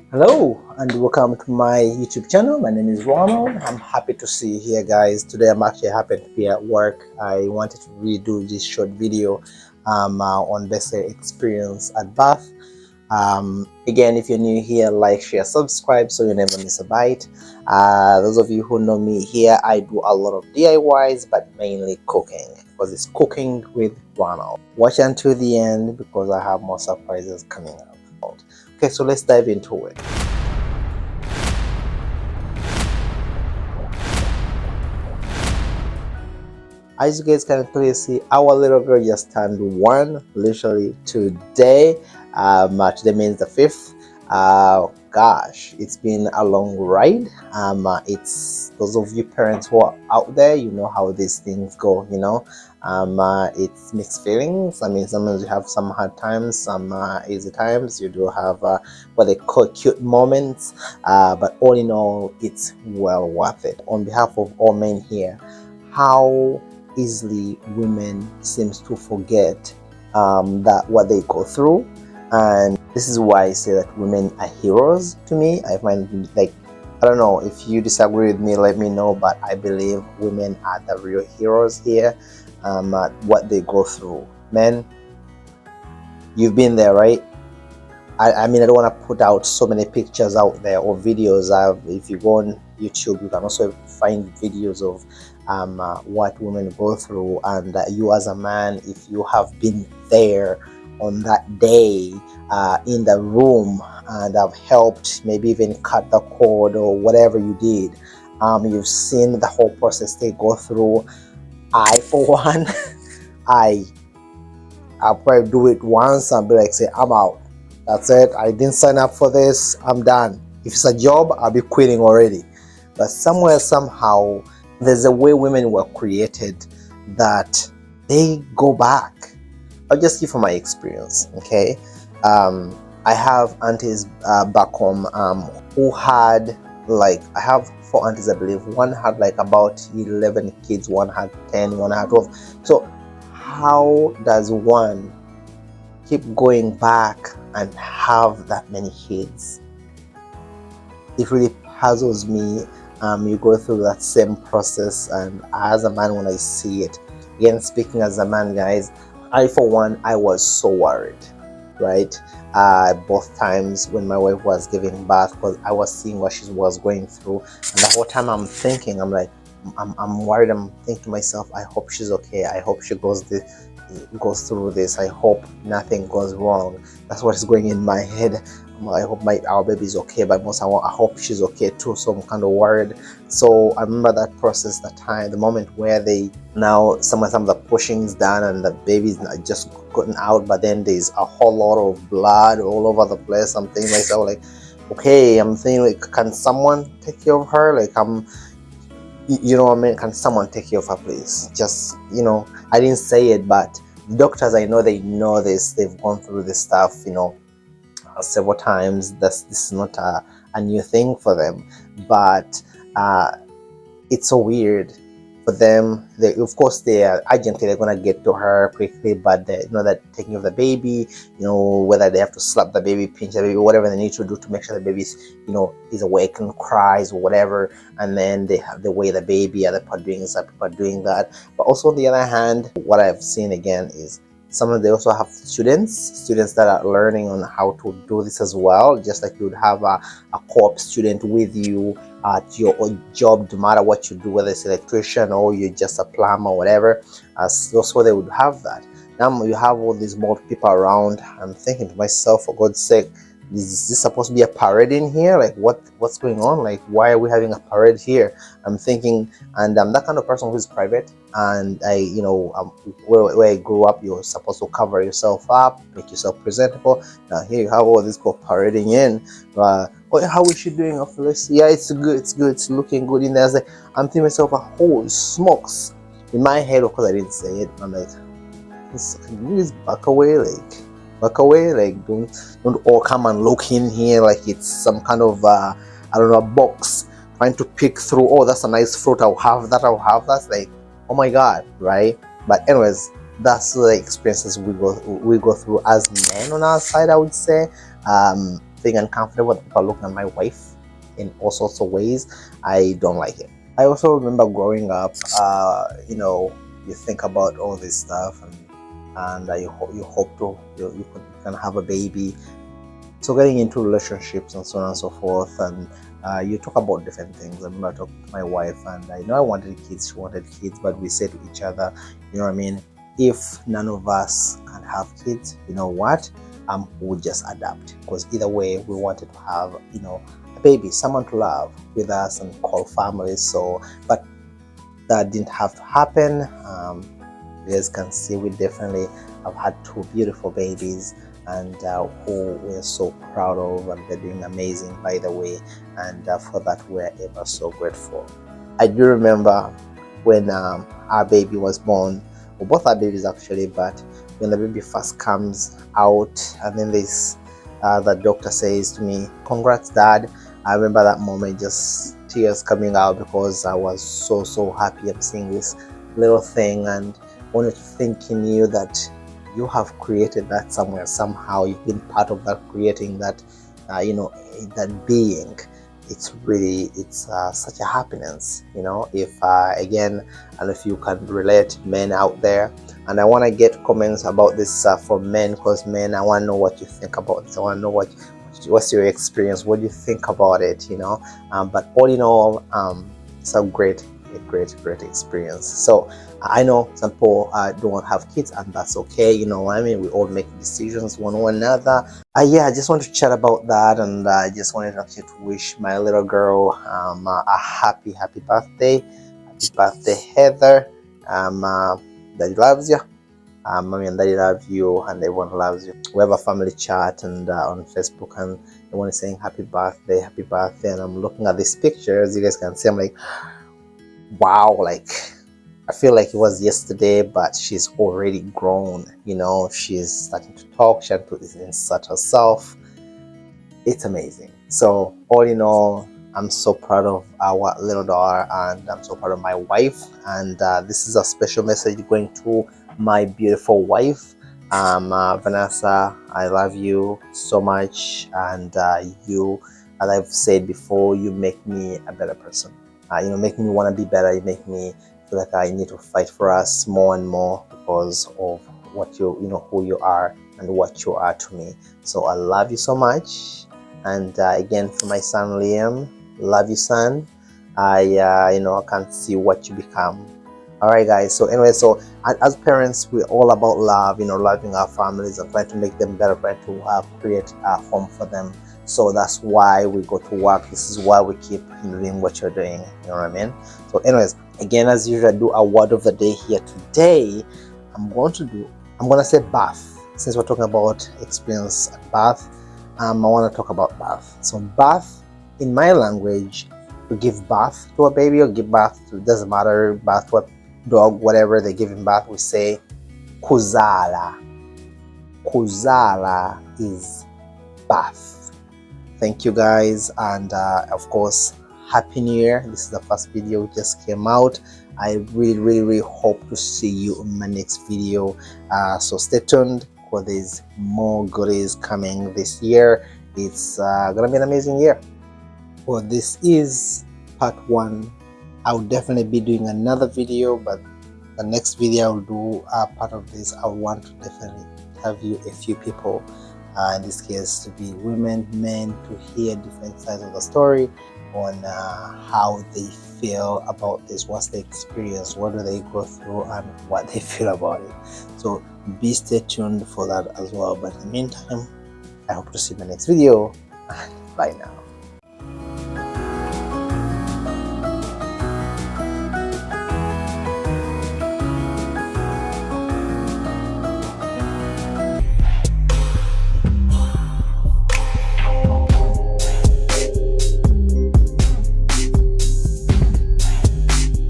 Hello and welcome to my YouTube channel. My name is Ronald. I'm happy to see you here, guys. Today I'm actually happy to be at work. I wanted to redo this short video on best experience at Bath. Again, if you're new here, like, share, subscribe so you never miss a bite. Those of you who know me here, I do a lot of DIYs, but mainly cooking, because it's cooking with Ronald. Watch until the end because I have more surprises coming up. Okay, so let's dive into it. As you guys can clearly see, our little girl just turned 1 literally today. Today means the 5th. Gosh, it's been a long ride. It's those of you parents who are out there, you know how these things go, it's mixed feelings. I mean, sometimes you have some hard times, some easy times. You do have what they call cute moments, but all in all, it's well worth it. On behalf of all men here, how easily women seems to forget that what they go through, and this is why I say that women are heroes to me. I find, like, I don't know if you disagree with me, let me know, but I believe women are the real heroes here. What they go through. Men, you've been there, right? I mean, I don't want to put out so many pictures out there or videos. If you go on YouTube, you can also find videos of what women go through, and you as a man, if you have been there on that day in the room and have helped, maybe even cut the cord or whatever you did, you've seen the whole process they go through. I, for one, I'll probably do it once and be like, say, I'm out. That's it. I didn't sign up for this. I'm done. If it's a job, I'll be quitting already. But somewhere, somehow, there's a way women were created that they go back. I'll just give from my experience, okay? I have aunties back home who had, like, I have 4 aunties, I believe. One had like about 11 kids, one had 10, one had 12. So how does one keep going back and have that many kids? It really puzzles me. You go through that same process, and as a man, when I see it, again, speaking as a man, guys, I, for one, I was so worried, right? Both times when my wife was giving birth, because I was seeing what she was going through, and the whole time I'm thinking, I'm like, I'm worried. I'm thinking to myself, I hope she's okay. I hope she goes through this. I hope nothing goes wrong. That's what is going in my head. I hope our baby is okay, but most I hope she's okay too. So I'm kind of worried. So I remember that process, the moment where some of the pushing is done and the baby's just gotten out, but then there's a whole lot of blood all over the place. I'm thinking to myself, like, okay, I'm thinking, like, can someone take care of her? Like, you know what I mean? Can someone take care of her, please? Just, I didn't say it, but the doctors, I know, they know this. They've gone through this stuff, several times. This is not a new thing for them, but it's so weird for them. Of course, they are urgently, they're gonna get to her quickly, but that taking of the baby, whether they have to slap the baby, pinch the baby, whatever they need to do to make sure the baby is awake and cries or whatever, and then they have the way the baby, other people doing this, other people doing that. But also, on the other hand, what I've seen again is they also have students that are learning on how to do this as well, just like you would have a co-op student with you at your job, no matter what you do, whether it's electrician or you're just a plumber or whatever. So they would have that. Now you have all these more people around. I'm thinking to myself, for God's sake, is this supposed to be a parade in here? Like, what's going on? Like, why are we having a parade here? I'm thinking, and I'm that kind of person who's private, and where I grew up, you're supposed to cover yourself up, make yourself presentable. Now here you have all these people parading in. How is she doing, Phyllis? Yeah, it's good, it's looking good in there. I'm thinking to myself, holy smokes. In my head, of course I didn't say it, I'm like, can you just back away, like don't all come and look in here like it's some kind of I don't know, a box trying to pick through. Oh, that's a nice fruit, I'll have that. Like, oh my god, right? But anyways, that's the experiences we go through as men on our side, I would say. feeling uncomfortable that people are looking at my wife in all sorts of ways. I don't like it. I also remember growing up, you think about all this stuff, and you hope you can have a baby. So getting into relationships and so on and so forth, and you talk about different things. I remember talking to my wife, and I know I wanted kids, she wanted kids, but we said to each other, you know what I mean, if none of us can have kids, you know what, we'll just adapt, because either way we wanted to have, a baby, someone to love with us and call family. So, but that didn't have to happen. You guys can see we definitely have had 2 beautiful babies, and who we're so proud of, and they're doing amazing, by the way, and for that we're ever so grateful. I do remember when our baby was born, well, both our babies actually, but when the baby first comes out, and then the doctor says to me, "Congrats, Dad." I remember that moment, just tears coming out, because I was so happy. I'm seeing this little thing, and wanted to think in you that you have created that somewhere, somehow you've been part of that, creating that, that being. It's such a happiness, if again, and if you can relate, men out there. And I want to get comments about this for men, because men, I want to know what you think about this. I want to know what's your experience, what do you think about it, but all in all, it's a great experience. So I know some people don't have kids, and that's okay, you know what I mean, we all make decisions one or another. I just want to chat about that, and I just wanted actually to wish my little girl a happy birthday. Happy birthday, Heather. Daddy loves you. Mommy and Daddy love you, and everyone loves you. We have a family chat and on Facebook, and everyone is saying happy birthday, and I'm looking at these pictures. You guys can see, I'm like, wow, like I feel like it was yesterday, but she's already grown, she's starting to talk, she had to insert herself. It's amazing. So all in all, I'm so proud of our little daughter, and I'm so proud of my wife, and this is a special message going to my beautiful wife, Vanessa. I love you so much, and you, as I've said before, you make me a better person. Make me want to be better. You make me feel like I need to fight for us more and more, because of what who you are and what you are to me. So I love you so much. And again, for my son Liam, love you, son. I can't see what you become. All right, guys. So anyway, so as parents, we're all about love, loving our families and trying to make them better, trying to create a home for them. So that's why we go to work. This is why we keep doing what you're doing. You know what I mean? So anyways, again, as usual, I do a word of the day here today. I'm going to say bath. Since we're talking about experience at bath, I want to talk about bath. So bath, in my language, we give bath to a baby, or give bath to, doesn't matter, bath to a dog, whatever they give him bath, we say kuzala. Kuzala is bath. Thank you, guys, and of course, happy new year. This is the first video just came out. I really hope to see you in my next video, so stay tuned, because there's more goodies coming this year. It's gonna be an amazing year. Well, this is part 1. I'll definitely be doing another video, but the next video I'll do part of this. I want to definitely interview a few people, in this case to be women, men, to hear different sides of the story on how they feel about this, what's the experience, what do they go through, and what they feel about it. So stay tuned for that as well. But in the meantime, I hope to see you in the next video. Bye now.